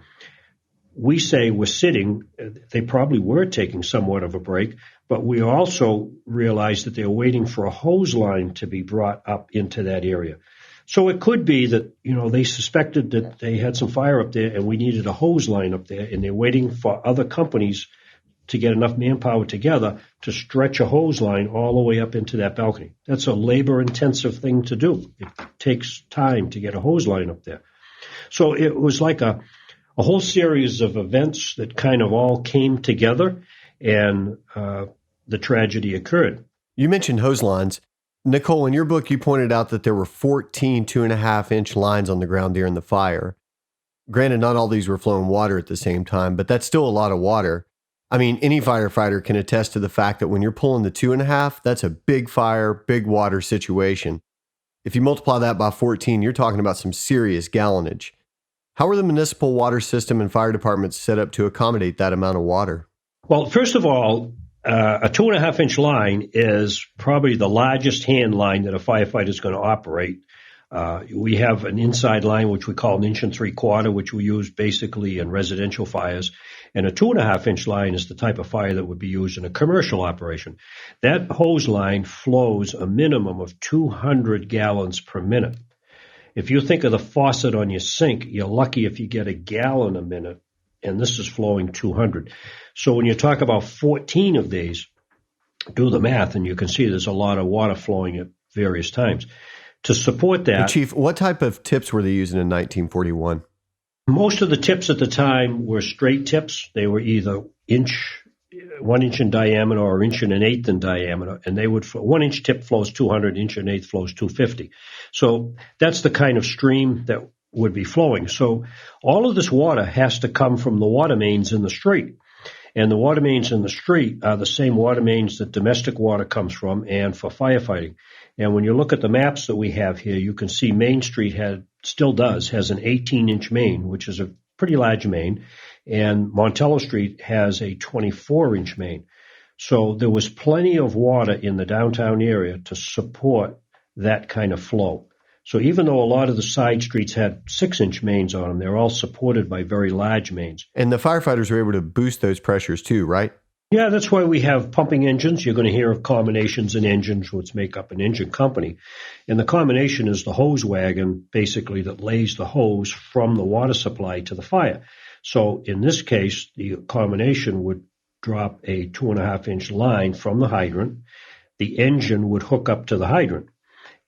we say were sitting, they probably were taking somewhat of a break, but we also realized that they were waiting for a hose line to be brought up into that area. So it could be that, you know, they suspected that they had some fire up there and we needed a hose line up there, and they're waiting for other companies to get enough manpower together to stretch a hose line all the way up into that balcony. That's a labor-intensive thing to do. It takes time to get a hose line up there. So it was like a whole series of events that kind of all came together, and the tragedy occurred. You mentioned hose lines. Nicole, in your book, you pointed out that there were 14 2.5-inch lines on the ground during the fire. Granted, not all these were flowing water at the same time, but that's still a lot of water. I mean, any firefighter can attest to the fact that when you're pulling the 2.5, that's a big fire, big water situation. If you multiply that by 14, you're talking about some serious gallonage. How are the municipal water system and fire departments set up to accommodate that amount of water? Well, first of all, a 2.5-inch line is probably the largest hand line that a firefighter is going to operate. We have an inside line, which we call 1.75 inches, which we use basically in residential fires. And a 2.5-inch line is the type of fire that would be used in a commercial operation. That hose line flows a minimum of 200 gallons per minute. If you think of the faucet on your sink, you're lucky if you get a gallon a minute, and this is flowing 200. So when you talk about 14 of these, do the math, and you can see there's a lot of water flowing at various times. To support that, Chief, what type of tips were they using in 1941? Most of the tips at the time were straight tips. They were either 1 inch in diameter or 1.1 inches in diameter, and they would 1 inch tip flows 200, 1.1 inches flows 250. So that's the kind of stream that would be flowing. So all of this water has to come from the water mains in the street. And the water mains in the street are the same water mains that domestic water comes from and for firefighting. And when you look at the maps that we have here, you can see Main Street has an 18-inch main, which is a pretty large main, and Montello Street has a 24-inch main. So there was plenty of water in the downtown area to support that kind of flow. So even though a lot of the side streets had 6-inch mains on them, they're all supported by very large mains. And the firefighters were able to boost those pressures too, right? Yeah, that's why we have pumping engines. You're going to hear of combinations in engines, which make up an engine company. And the combination is the hose wagon, basically, that lays the hose from the water supply to the fire. So in this case, the combination would drop a 2.5-inch line from the hydrant. The engine would hook up to the hydrant.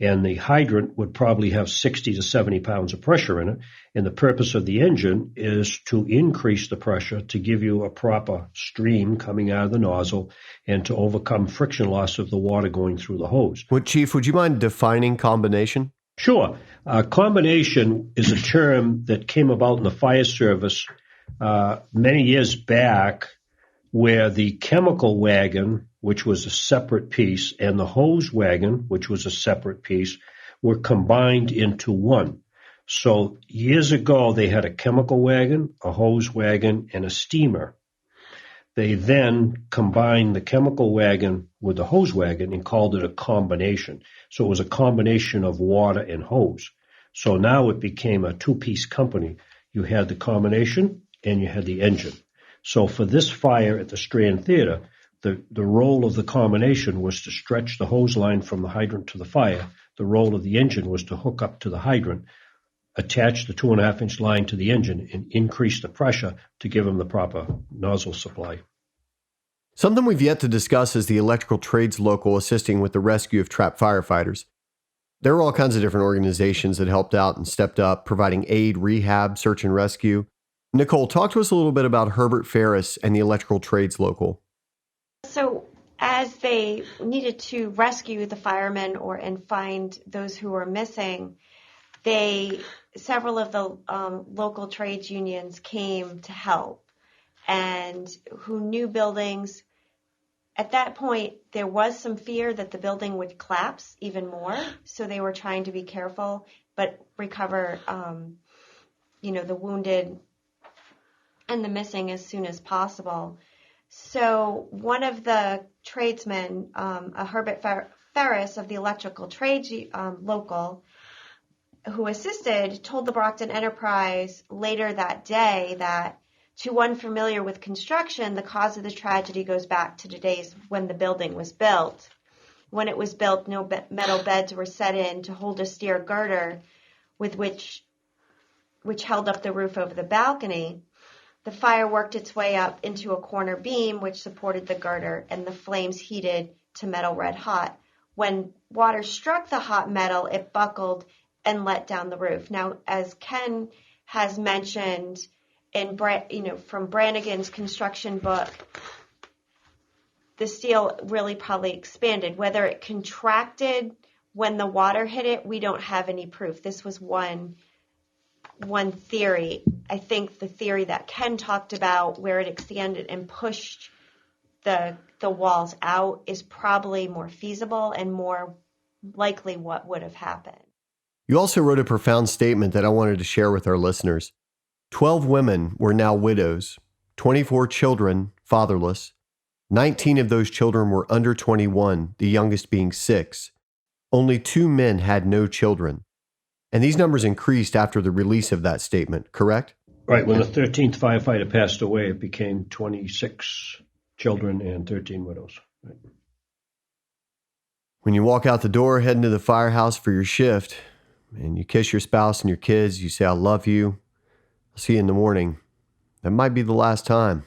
And the hydrant would probably have 60 to 70 pounds of pressure in it. And the purpose of the engine is to increase the pressure to give you a proper stream coming out of the nozzle and to overcome friction loss of the water going through the hose. Chief, would you mind defining combination? Sure. Combination is a term that came about in the fire service many years back, where the chemical wagon, which was a separate piece, and the hose wagon, which was a separate piece, were combined into one. So years ago, they had a chemical wagon, a hose wagon, and a steamer. They then combined the chemical wagon with the hose wagon and called it a combination. So it was a combination of water and hose. So now it became a two-piece company. You had the combination and you had the engine. So for this fire at the Strand Theater, the role of the combination was to stretch the hose line from the hydrant to the fire. The role of the engine was to hook up to the hydrant, attach the 2.5-inch line to the engine, and increase the pressure to give them the proper nozzle supply. Something we've yet to discuss is the electrical trades local assisting with the rescue of trapped firefighters. There were all kinds of different organizations that helped out and stepped up, providing aid, rehab, search and rescue. Nicole, talk to us a little bit about Herbert Ferris and the electrical trades local. So as they needed to rescue the firemen and find those who were missing, several of the local trades unions came to help, and who knew buildings. At that point, there was some fear that the building would collapse even more, so they were trying to be careful but recover, the wounded and the missing as soon as possible. So one of the tradesmen, Herbert Ferris of the electrical trades local, who assisted, told the Brockton Enterprise later that day that, to one familiar with construction, the cause of the tragedy goes back to the days when the building was built. When it was built, no metal beds were set in to hold a steel girder with which held up the roof over the balcony. The fire worked its way up into a corner beam which supported the girder, and the flames heated to metal red hot. When water struck the hot metal, it buckled and let down the roof. Now, as Ken has mentioned from Brannigan's construction book, the steel really probably expanded. Whether it contracted when the water hit it, we don't have any proof. This was one one theory. I think the theory that Ken talked about, where it extended and pushed the walls out, is probably more feasible and more likely what would have happened. You also wrote a profound statement that I wanted to share with our listeners. 12 women were now widows, 24 children fatherless. 19 of those children were under 21, the youngest being 6. Only 2 men had no children. And these numbers increased after the release of that statement, correct? Right. When the 13th firefighter passed away, it became 26 children and 13 widows. Right. When you walk out the door heading to the firehouse for your shift, and you kiss your spouse and your kids, you say, "I love you. I'll see you in the morning." That might be the last time.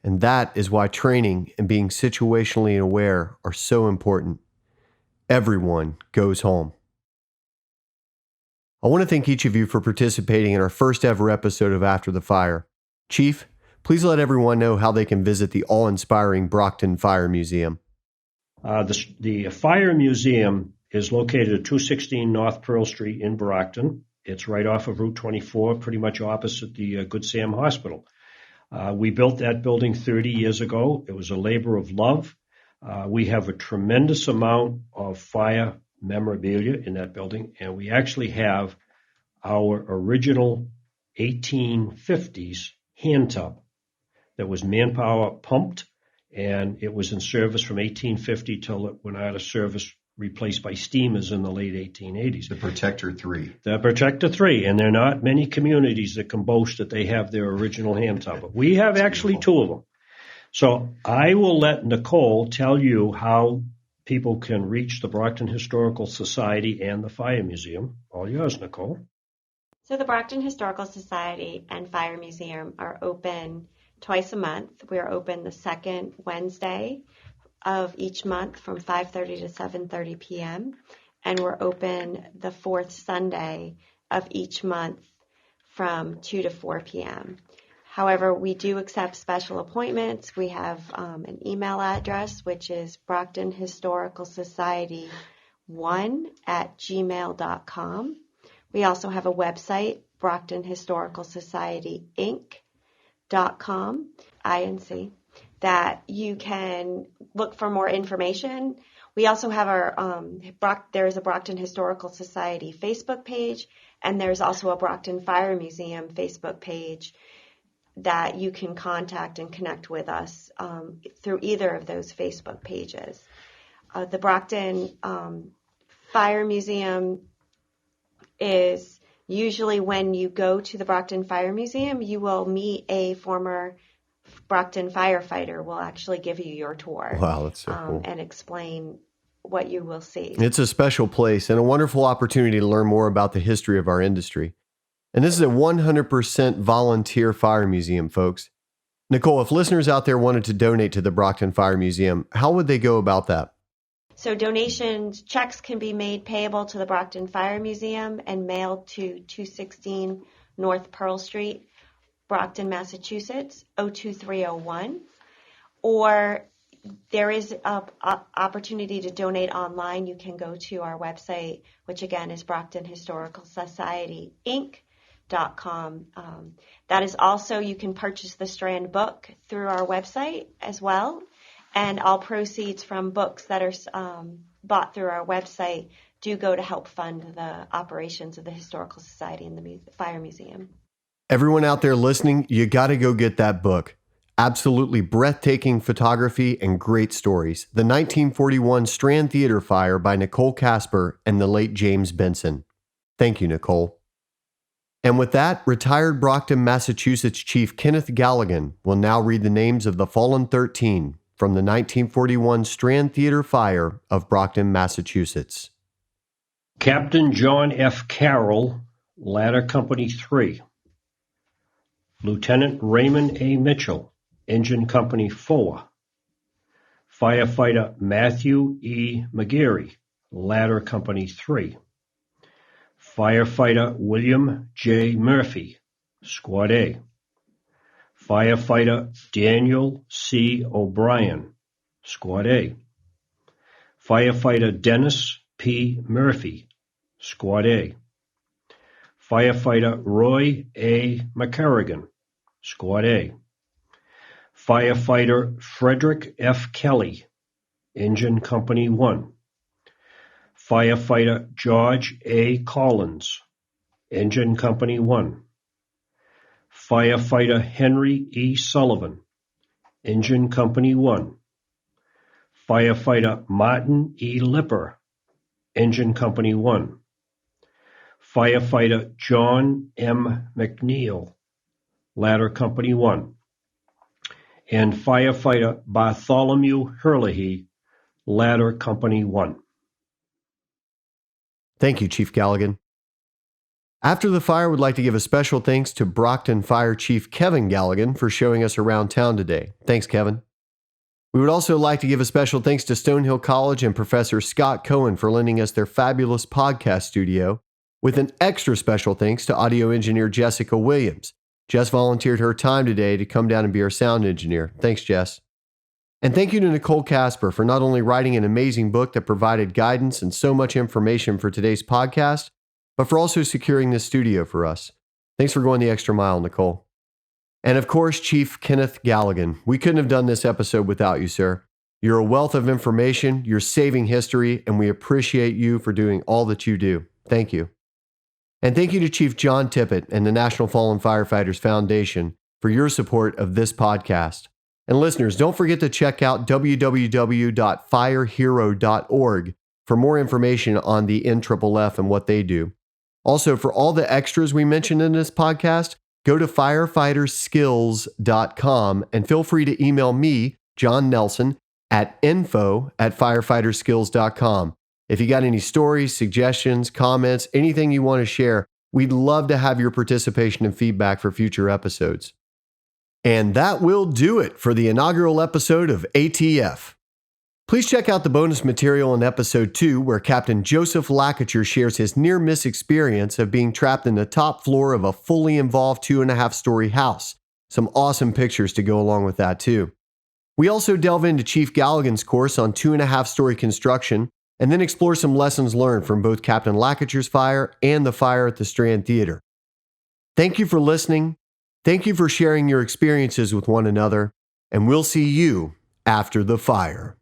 And that is why training and being situationally aware are so important. Everyone goes home. I want to thank each of you for participating in our first ever episode of After the Fire. Chief, please let everyone know how they can visit the awe-inspiring Brockton Fire Museum. The Fire Museum is located at 216 North Pearl Street in Brockton. It's right off of Route 24, pretty much opposite the Good Sam Hospital. We built that building 30 years ago. It was a labor of love. We have a tremendous amount of fire memorabilia in that building, and we actually have our original 1850s hand tub that was manpower pumped, and it was in service from 1850 till it went out of service, replaced by steamers in the late 1880s. The Protector 3. The Protector 3, and there are not many communities that can boast that they have their original hand tub. But we have actually 2 of them. So I will let Nicole tell you how people can reach the Brockton Historical Society and the Fire Museum. All yours, Nicole. So the Brockton Historical Society and Fire Museum are open twice a month. We're open the second Wednesday of each month from 5:30 to 7:30 p.m. And we're open the 4th Sunday of each month from 2 to 4 p.m. However, we do accept special appointments. We have an email address, which is brocktonhistoricalsociety1@gmail.com. We also have a website, brocktonhistoricalsociety.inc.com, INC, that you can look for more information. We also have there is a Brockton Historical Society Facebook page, and there's also a Brockton Fire Museum Facebook page that you can contact and connect with us through either of those Facebook pages. The Brockton Fire Museum is usually, when you go to the Brockton Fire Museum, you will meet a former Brockton firefighter. Will actually give you your tour. Wow, that's so cool. And explain what you will see. It's a special place and a wonderful opportunity to learn more about the history of our industry. And this is a 100% volunteer fire museum, folks. Nicole, if listeners out there wanted to donate to the Brockton Fire Museum, how would they go about that? So donations, checks can be made payable to the Brockton Fire Museum and mailed to 216 North Pearl Street, Brockton, Massachusetts, 02301. Or there is an opportunity to donate online. You can go to our website, which again is brocktonhistoricalsociety.inc.com. That is also, you can purchase the Strand book through our website as well. And all proceeds from books that are bought through our website do go to help fund the operations of the Historical Society and the Fire Museum. Everyone out there listening, you got to go get that book. Absolutely breathtaking photography and great stories. The 1941 Strand Theater Fire by Nicole Casper and the late James Benson. Thank you, Nicole. And with that, retired Brockton, Massachusetts Chief Kenneth Galligan will now read the names of the fallen 13 from the 1941 Strand Theater Fire of Brockton, Massachusetts. Captain John F. Carroll, Ladder Company 3. Lieutenant Raymond A. Mitchell, Engine Company 4. Firefighter Matthew E. McGarry, Ladder Company 3. Firefighter William J. Murphy, Squad A. Firefighter Daniel C. O'Brien, Squad A. Firefighter Dennis P. Murphy, Squad A. Firefighter Roy A. McCarrigan, Squad A. Firefighter Frederick F. Kelly, Engine Company 1. Firefighter George A. Collins, Engine Company 1. Firefighter Henry E. Sullivan, Engine Company 1. Firefighter Martin E. Lipper, Engine Company 1. Firefighter John M. McNeil, Ladder Company 1. And Firefighter Bartholomew Herlihy, Ladder Company 1. Thank you, Chief Galligan. After the Fire would like to give a special thanks to Brockton Fire Chief Kevin Galligan for showing us around town today. Thanks, Kevin. We would also like to give a special thanks to Stonehill College and Professor Scott Cohen for lending us their fabulous podcast studio, with an extra special thanks to audio engineer Jessica Williams. Jess volunteered her time today to come down and be our sound engineer. Thanks, Jess. And thank you to Nicole Casper for not only writing an amazing book that provided guidance and so much information for today's podcast, but for also securing this studio for us. Thanks for going the extra mile, Nicole. And of course, Chief Kenneth Galligan. We couldn't have done this episode without you, sir. You're a wealth of information, you're saving history, and we appreciate you for doing all that you do. Thank you. And thank you to Chief John Tippett and the National Fallen Firefighters Foundation for your support of this podcast. And listeners, don't forget to check out www.firehero.org for more information on the NFFF and what they do. Also, for all the extras we mentioned in this podcast, go to firefighterskills.com and feel free to email me, John Nelson, at info@firefighterskills.com. If you got any stories, suggestions, comments, anything you want to share, we'd love to have your participation and feedback for future episodes. And that will do it for the inaugural episode of ATF. Please check out the bonus material in episode 2, where Captain Joseph Lacouture shares his near-miss experience of being trapped in the top floor of a fully involved 2.5-story house. Some awesome pictures to go along with that too. We also delve into Chief Galligan's course on 2.5-story construction, and then explore some lessons learned from both Captain Lacouture's fire and the fire at the Strand Theater. Thank you for listening. Thank you for sharing your experiences with one another, and we'll see you after the fire.